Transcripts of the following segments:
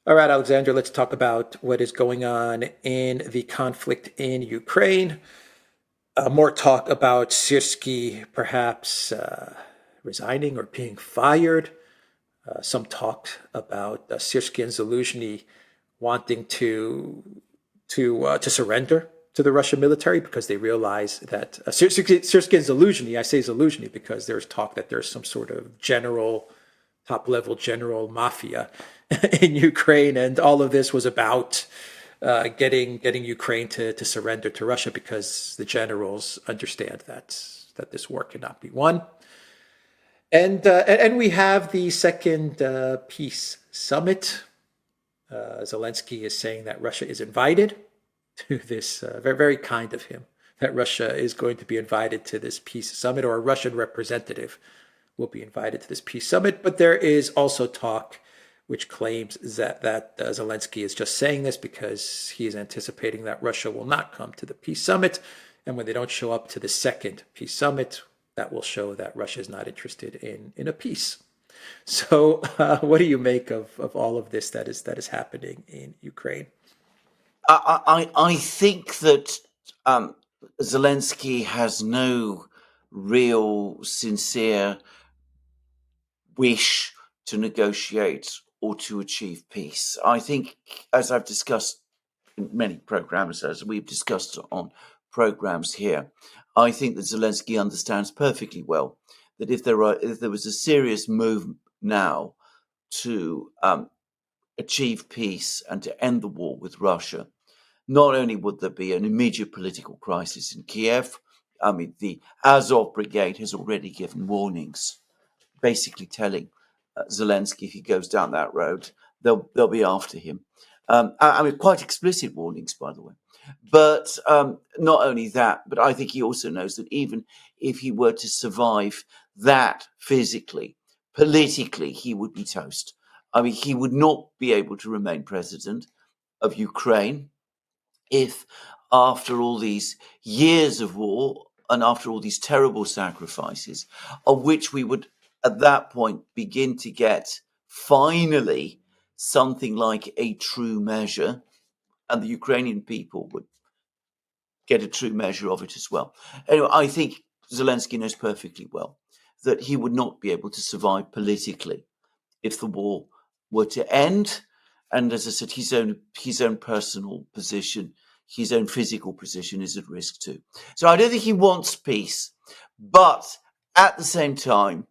All right, Alexander, let's talk about what is going on in the conflict in Ukraine. More talk about Syrski perhaps resigning or being fired. Some talk about Syrski and Zelensky wanting to surrender to the Russian military because they realize that Syrski and Zelensky. I say Zelensky because there's talk that there's some sort of top level general mafia in Ukraine, and all of this was about getting Ukraine to surrender to Russia because the generals understand that this war cannot be won. And we have the second peace summit. Zelensky is saying that Russia is invited to this. Very, very kind of him that Russia is going to be invited to this peace summit, or a Russian representative will be invited to this peace summit. But there is also talk which claims that Zelensky is just saying this because he is anticipating that Russia will not come to the peace summit. And when they don't show up to the second peace summit, that will show that Russia is not interested in a peace. So what do you make of all of this that is happening in Ukraine? I think that Zelensky has no real sincere wish to negotiate or to achieve peace. I think, as I've discussed in many programs, as we've discussed on programs here, I think that Zelensky understands perfectly well that if there was a serious move now to achieve peace and to end the war with Russia, not only would there be an immediate political crisis in Kiev, I mean, the Azov Brigade has already given warnings, basically telling Zelensky if he goes down that road, they'll be after him. I mean, quite explicit warnings, by the way. But not only that, but I think he also knows that even if he were to survive that physically, politically, he would be toast. I mean, he would not be able to remain president of Ukraine if, after all these years of war and after all these terrible sacrifices, of which we would at that point begin to get finally something like a true measure, and the Ukrainian people would get a true measure of it as well. Anyway, I think Zelensky knows perfectly well that he would not be able to survive politically if the war were to end. And as I said, his own personal position, his own physical position is at risk too. So I don't think he wants peace, but at the same time,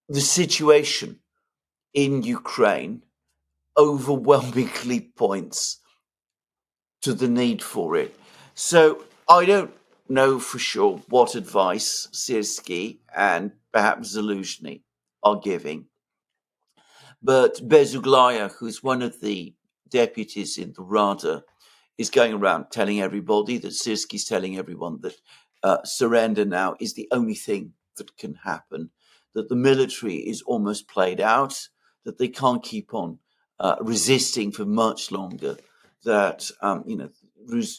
the situation in Ukraine overwhelmingly points to the need for it. So I don't know for sure what advice Syrski and perhaps Zelensky are giving. But Bezuglaya, who's one of the deputies in the Rada, is going around telling everybody that Syrski's telling everyone that surrender now is the only thing that can happen, that the military is almost played out, that they can't keep on resisting for much longer, that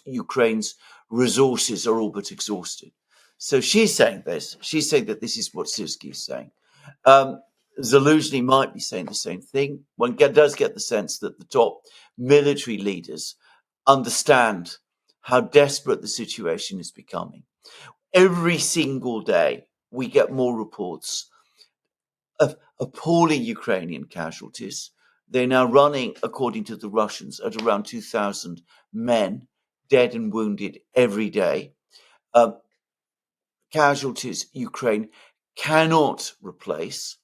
Ukraine's resources are all but exhausted. So she's saying this. She's saying that this is what Syrski is saying. Zelensky might be saying the same thing. One does get the sense that the top military leaders understand how desperate the situation is becoming. Every single day, we get more reports of appalling Ukrainian casualties. They're now running, according to the Russians, at around 2,000 men, dead and wounded every day. Casualties Ukraine cannot replace.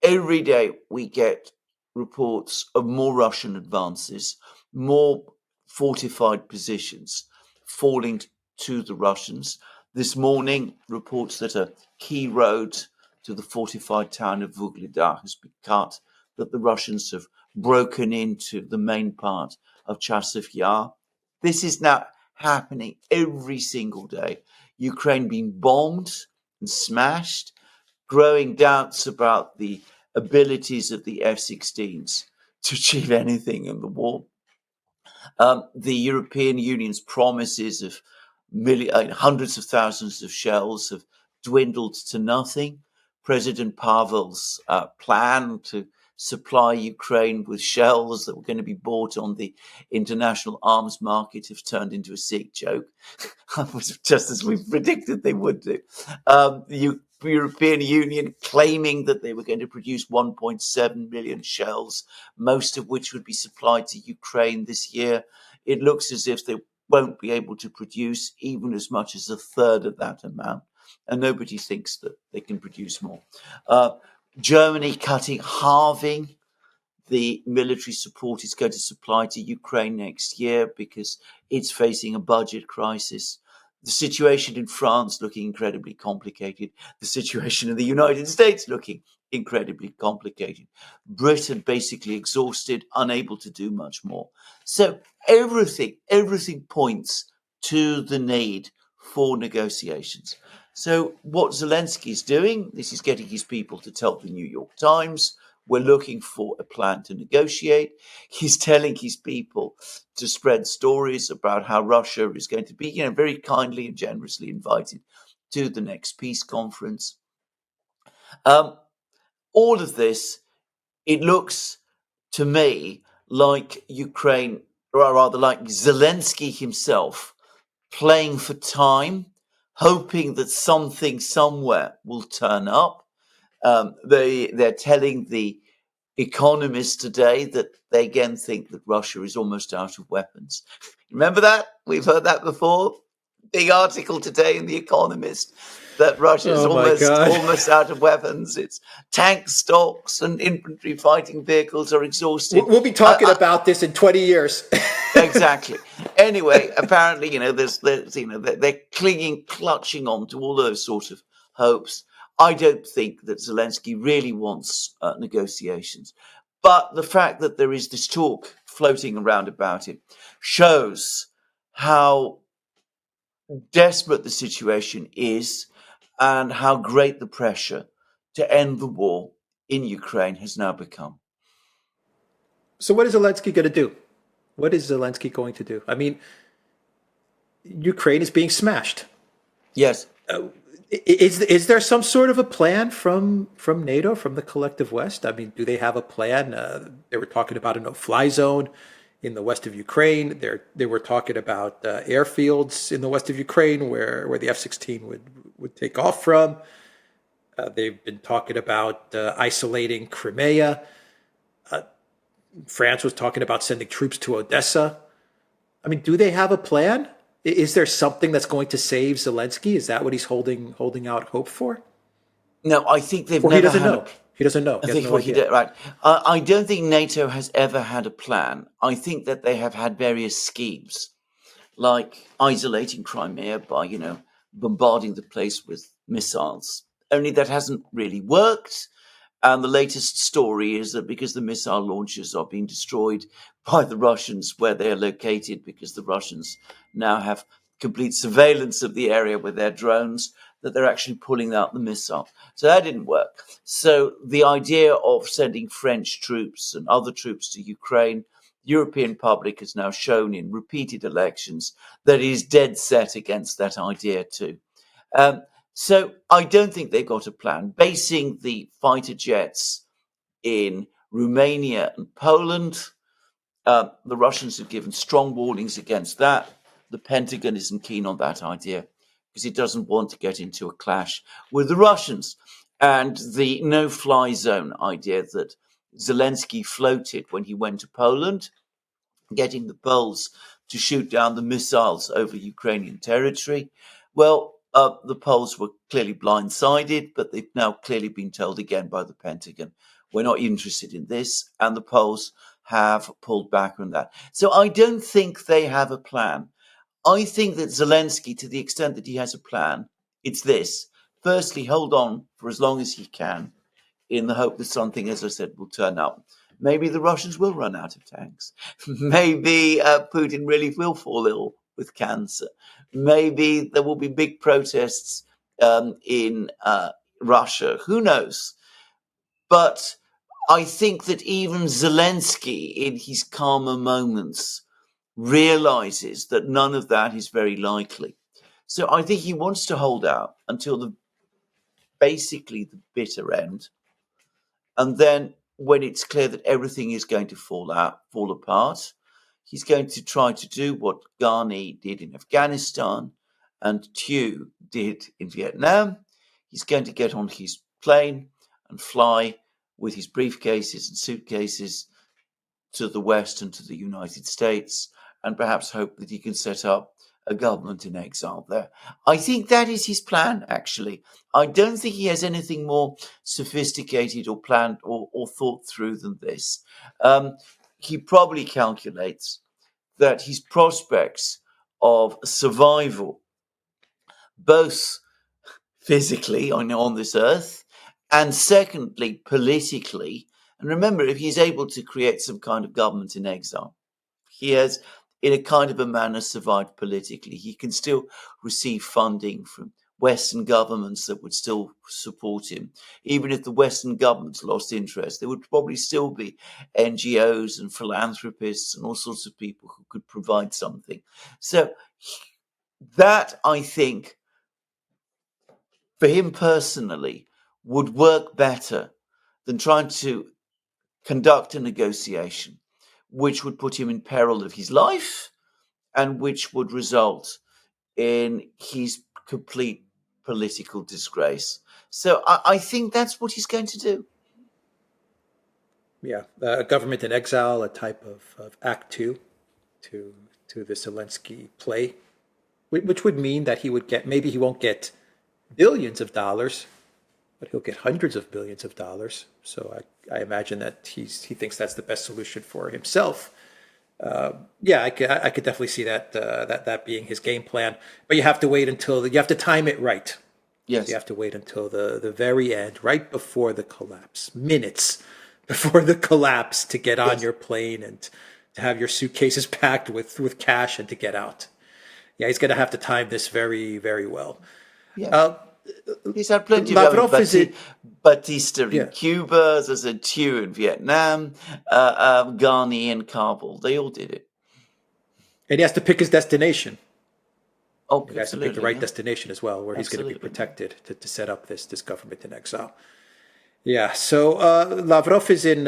Every day we get reports of more Russian advances, more fortified positions falling to the Russians. This morning, reports that a key road to the fortified town of Vuhledar has been cut, that the Russians have broken into the main part of Chasiv Yar. This is now happening every single day. Ukraine being bombed and smashed, growing doubts about the abilities of the F-16s to achieve anything in the war. The European Union's promises of hundreds of thousands of shells have dwindled to nothing. President Pavel's plan to supply Ukraine with shells that were going to be bought on the international arms market have turned into a sick joke, just as we predicted they would do. The European Union claiming that they were going to produce 1.7 million shells, most of which would be supplied to Ukraine this year. It looks as if they won't be able to produce even as much as a third of that amount, and nobody thinks that they can produce more. Germany halving the military support it's going to supply to Ukraine next year because it's facing a budget crisis. The situation in France looking incredibly complicated. The situation in the United States looking incredibly complicated. Britain basically exhausted, unable to do much more. So everything points to the need for negotiations. So what Zelensky is doing, this is getting his people to tell the New York Times, we're looking for a plan to negotiate. He's telling his people to spread stories about how Russia is going to be, very kindly and generously invited to the next peace conference. All of this, it looks to me like Ukraine, or rather like Zelensky himself, playing for time, hoping that something somewhere will turn up. They're telling the economists today that they again think that Russia is almost out of weapons. Remember that? We've heard that before. Big article today in The Economist that Russia is almost out of weapons. Its tank stocks and infantry fighting vehicles are exhausted. We'll be talking about this in 20 years. Exactly. Anyway, apparently, they're clutching on to all those sort of hopes. I don't think that Zelensky really wants negotiations. But the fact that there is this talk floating around about it shows how desperate the situation is and how great the pressure to end the war in Ukraine has now become. So what is Zelensky going to do? What is Zelensky going to do? I mean, Ukraine is being smashed. Yes. Is there some sort of a plan from NATO, from the collective West? I mean, do they have a plan? They were talking about a no-fly zone in the west of Ukraine. They were talking about airfields in the west of Ukraine where the F-16 would take off from. They've been talking about isolating Crimea. France was talking about sending troops to Odessa. I mean, do they have a plan? Is there something that's going to save Zelensky? Is that what he's holding out hope for? No, I think they've Or never he doesn't had know. He doesn't know. Right. I don't think NATO has ever had a plan. I think that they have had various schemes, like isolating Crimea by, bombarding the place with missiles. Only that hasn't really worked. And the latest story is that because the missile launchers are being destroyed by the Russians where they are located, because the Russians now have complete surveillance of the area with their drones, that they're actually pulling out the missile. So that didn't work. So the idea of sending French troops and other troops to Ukraine, the European public has now shown in repeated elections that it is dead set against that idea too. So I don't think they've got a plan. Basing the fighter jets in Romania and Poland, the Russians have given strong warnings against that. The Pentagon isn't keen on that idea because it doesn't want to get into a clash with the Russians. And the no-fly zone idea that Zelensky floated when he went to Poland, getting the Poles to shoot down the missiles over Ukrainian territory, well, the Poles were clearly blindsided, but they've now clearly been told again by the Pentagon, we're not interested in this, and the Poles have pulled back on that. So I don't think they have a plan. I think that Zelensky, to the extent that he has a plan, it's this. Firstly, hold on for as long as he can, in the hope that something, as I said, will turn up. Maybe the Russians will run out of tanks. Maybe Putin really will fall ill with cancer. Maybe there will be big protests in Russia. Who knows? But I think that even Zelensky, in his calmer moments, realizes that none of that is very likely. So I think he wants to hold out until basically the bitter end. And then when it's clear that everything is going to fall apart. He's going to try to do what Ghani did in Afghanistan and Thieu did in Vietnam. He's going to get on his plane and fly with his briefcases and suitcases to the West and to the United States, and perhaps hope that he can set up a government in exile there. I think that is his plan, actually. I don't think he has anything more sophisticated or planned or thought through than this. He probably calculates that his prospects of survival, both physically on this earth, and secondly, politically. And remember, if he's able to create some kind of government in exile, he has, in a kind of a manner, survived politically. He can still receive funding from Western governments that would still support him. Even if the Western governments lost interest, there would probably still be NGOs and philanthropists and all sorts of people who could provide something. So that, I think, for him personally, would work better than trying to conduct a negotiation which would put him in peril of his life and which would result in his complete political disgrace. So I think that's what he's going to do. Yeah, a government in exile, a type of Act Two to the Zelensky play, which would mean that he would get, maybe he won't get billions of dollars, but he'll get hundreds of billions of dollars. So I imagine that he thinks that's the best solution for himself. Yeah, I could definitely see that being his game plan. But you have to wait until you have to time it right. Yes. So you have to wait until the very end, right before the collapse, minutes before the collapse, to get on your plane and to have your suitcases packed with cash and to get out. Yeah, he's going to have to time this very, very well. Yeah. He's had plenty Lavrov of Batista in Cuba, there's a Thieu in Vietnam, Ghani in Kabul. They all did it. And he has to pick his destination. Oh, he has to pick the right destination as well, where he's going to be protected to set up this government in exile. Yeah. So Lavrov is in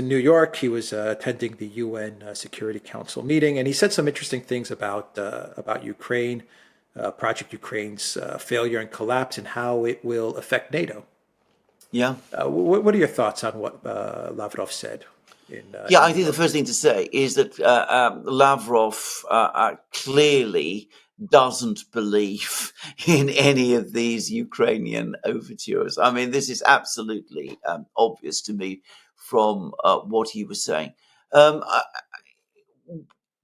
New York. He was attending the UN Security Council meeting, and he said some interesting things about Ukraine. Project Ukraine's failure and collapse, and how it will affect NATO. Yeah. What are your thoughts on what Lavrov said? I think the first thing to say is that Lavrov clearly doesn't believe in any of these Ukrainian overtures. I mean, this is absolutely obvious to me from what he was saying.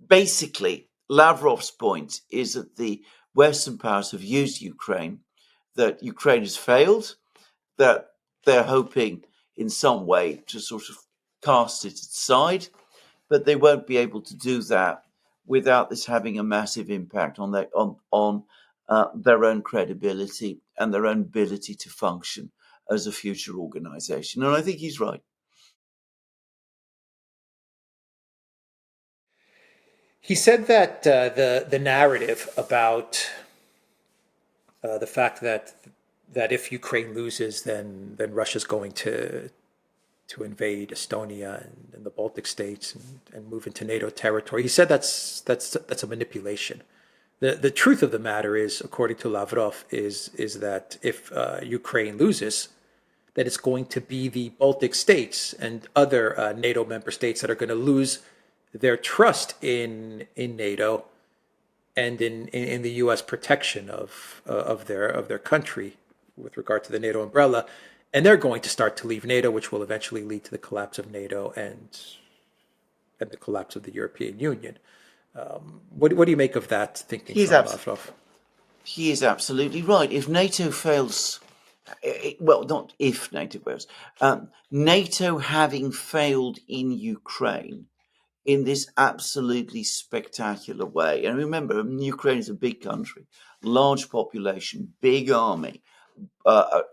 Basically, Lavrov's point is that the Western powers have used Ukraine, that Ukraine has failed, that they're hoping in some way to sort of cast it aside, but they won't be able to do that without this having a massive impact on their own credibility and their own ability to function as a future organization. And I think he's right. He said that the narrative about the fact that if Ukraine loses, then Russia's going to invade Estonia and the Baltic states and move into NATO territory. He said that's a manipulation. The truth of the matter is, according to Lavrov, is that if Ukraine loses, that it's going to be the Baltic states and other NATO member states that are going to lose their trust in NATO and in the U.S. protection of their country with regard to the NATO umbrella, and they're going to start to leave NATO, which will eventually lead to the collapse of NATO and the collapse of the European Union. What do you make of that thinking from Lavrov? He is absolutely right. If NATO fails, well, not if NATO fails, NATO having failed in Ukraine in this absolutely spectacular way. And remember, Ukraine is a big country, large population, big army,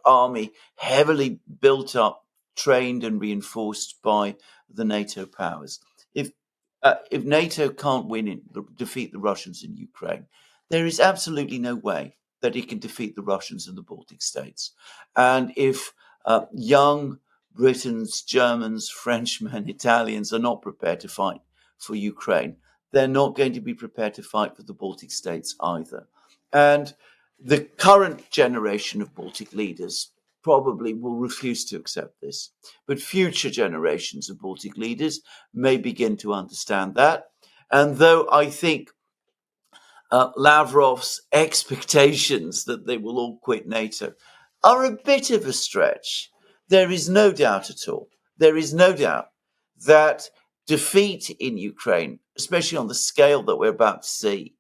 army heavily built up, trained and reinforced by the NATO powers. If NATO can't defeat the Russians in Ukraine, there is absolutely no way that it can defeat the Russians in the Baltic states. And if young Britons, Germans, Frenchmen, Italians are not prepared to fight for Ukraine. They're not going to be prepared to fight for the Baltic states either. And the current generation of Baltic leaders probably will refuse to accept this. But future generations of Baltic leaders may begin to understand that. And though I think Lavrov's expectations that they will all quit NATO are a bit of a stretch, there is no doubt at all. There is no doubt that defeat in Ukraine, especially on the scale that we're about to see,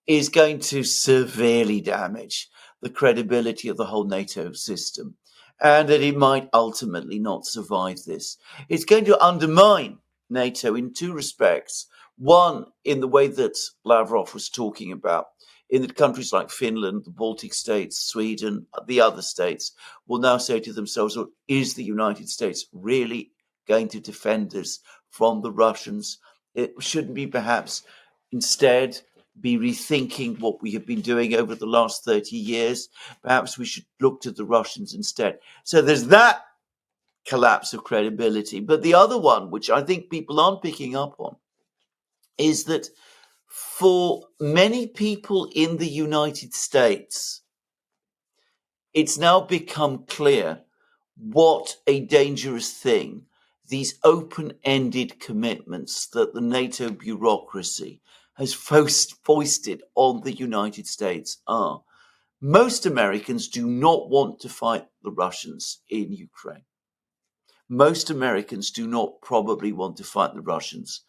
is going to severely damage the credibility of the whole NATO system, and that it might ultimately not survive this. It's going to undermine NATO in two respects. One, in the way that Lavrov was talking about, in that countries like Finland, the Baltic states, Sweden, the other states will now say to themselves, well, is the United States really going to defend us from the Russians? It shouldn't be perhaps instead be rethinking what we have been doing over the last 30 years. Perhaps we should look to the Russians instead. So there's that collapse of credibility. But the other one, which I think people aren't picking up on, is that for many people in the United States, it's now become clear what a dangerous thing these open-ended commitments that the NATO bureaucracy has foisted on the United States are. Most Americans do not want to fight the Russians in Ukraine. Most Americans do not probably want to fight the Russians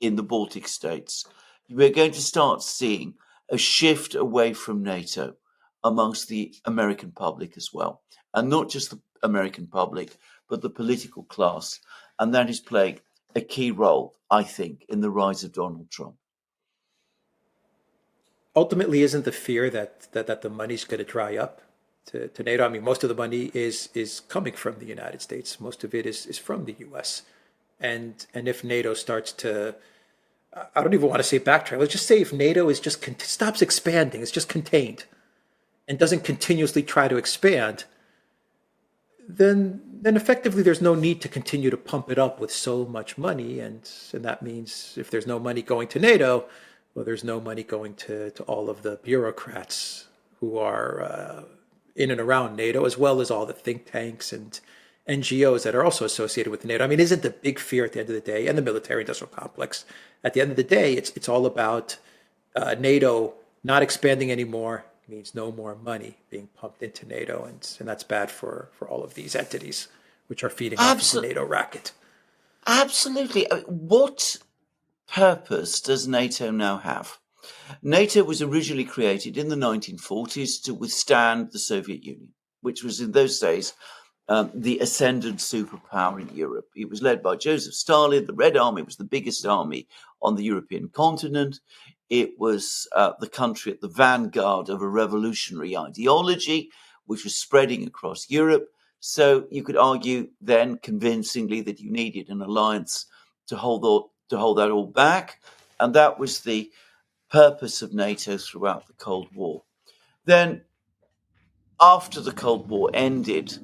in the Baltic states. We're going to start seeing a shift away from NATO amongst the American public as well. And not just the American public, but the political class. And that is playing a key role, I think, in the rise of Donald Trump. Ultimately, isn't the fear that the money's going to dry up to NATO? I mean, most of the money is coming from the United States. Most of it is from the U.S. And if NATO starts to, I don't even want to say backtrack. Let's just say if NATO is just stops expanding, it's just contained, and doesn't continuously try to expand, then effectively there's no need to continue to pump it up with so much money, and that means if there's no money going to NATO, well, there's no money going to all of the bureaucrats who are in and around NATO, as well as all the think tanks and NGOs that are also associated with NATO. I mean, isn't the big fear at the end of the day, and the military-industrial complex, at the end of the day, it's all about NATO not expanding anymore means no more money being pumped into NATO, and that's bad for all of these entities which are feeding off of the NATO racket. Absolutely. What purpose does NATO now have? NATO was originally created in the 1940s to withstand the Soviet Union, which was in those days the ascendant superpower in Europe. It was led by Joseph Stalin. The Red Army was the biggest army on the European continent. It was the country at the vanguard of a revolutionary ideology, which was spreading across Europe. So you could argue then convincingly that you needed an alliance to hold that all back. And that was the purpose of NATO throughout the Cold War. Then, after the Cold War ended,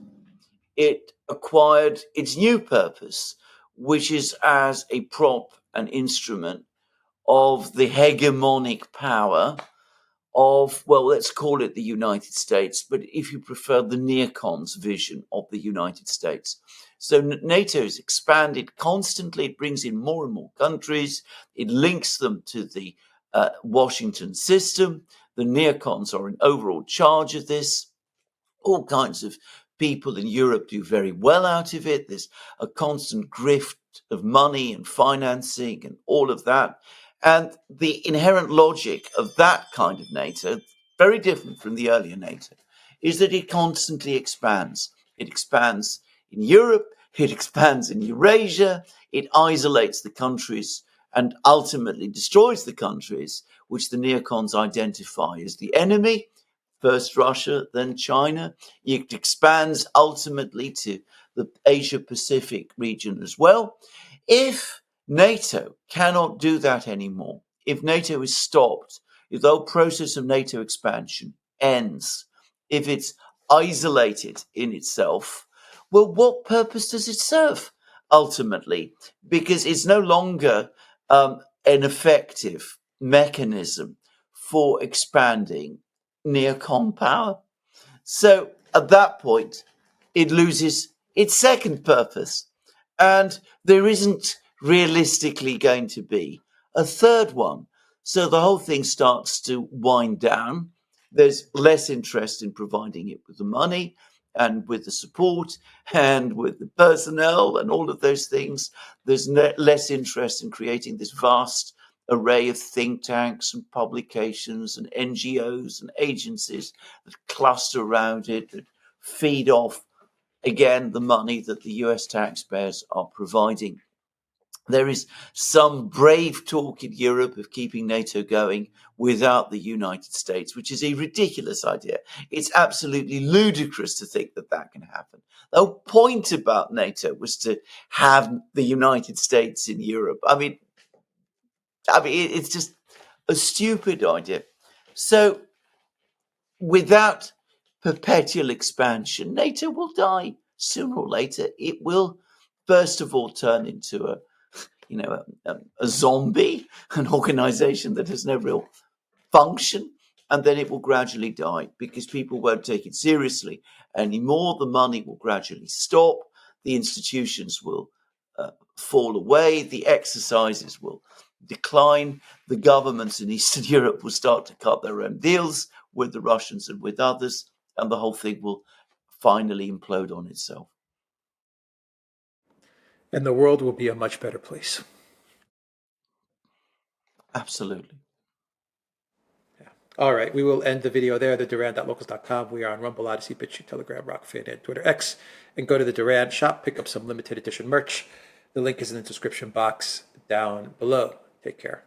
it acquired its new purpose, which is as a prop and instrument of the hegemonic power of, well, let's call it the United States, but if you prefer, the neocons' vision of the United States. So NATO has expanded constantly. It brings in more and more countries. It links them to the Washington system. The neocons are in overall charge of this. All kinds of people in Europe do very well out of it. There's a constant grift of money and financing and all of that. And the inherent logic of that kind of NATO, very different from the earlier NATO, is that it constantly expands. It expands in Europe, it expands in Eurasia, it isolates the countries and ultimately destroys the countries which the neocons identify as the enemy. First Russia, then China. It expands ultimately to the Asia-Pacific region as well. If NATO cannot do that anymore, if NATO is stopped, if the whole process of NATO expansion ends, if it's isolated in itself, well, what purpose does it serve ultimately? Because it's no longer an effective mechanism for expanding neocon power. So at that point, it loses its second purpose. And there isn't realistically going to be a third one. So the whole thing starts to wind down. There's less interest in providing it with the money and with the support and with the personnel and all of those things. There's less interest in creating this vast array of think tanks and publications and NGOs and agencies that cluster around it, that feed off, again, the money that the US taxpayers are providing. There is some brave talk in Europe of keeping NATO going without the United States, which is a ridiculous idea. It's absolutely ludicrous to think that that can happen. The whole point about NATO was to have the United States in Europe. I mean, it's just a stupid idea. So, without perpetual expansion, NATO will die sooner or later. It will, first of all, turn into a zombie, an organization that has no real function, and then it will gradually die because people won't take it seriously anymore. The money will gradually stop. The institutions will fall away. The exercises will decline. The governments in Eastern Europe will start to cut their own deals with the Russians and with others, and the whole thing will finally implode on itself. And the world will be a much better place. Absolutely. Yeah. All right, we will end the video there, the Duran.locals.com. We are on Rumble, Odyssey, BitChute, Telegram, Rockfin, and Twitter X. And go to the Duran shop, pick up some limited edition merch. The link is in the description box down below. Take care.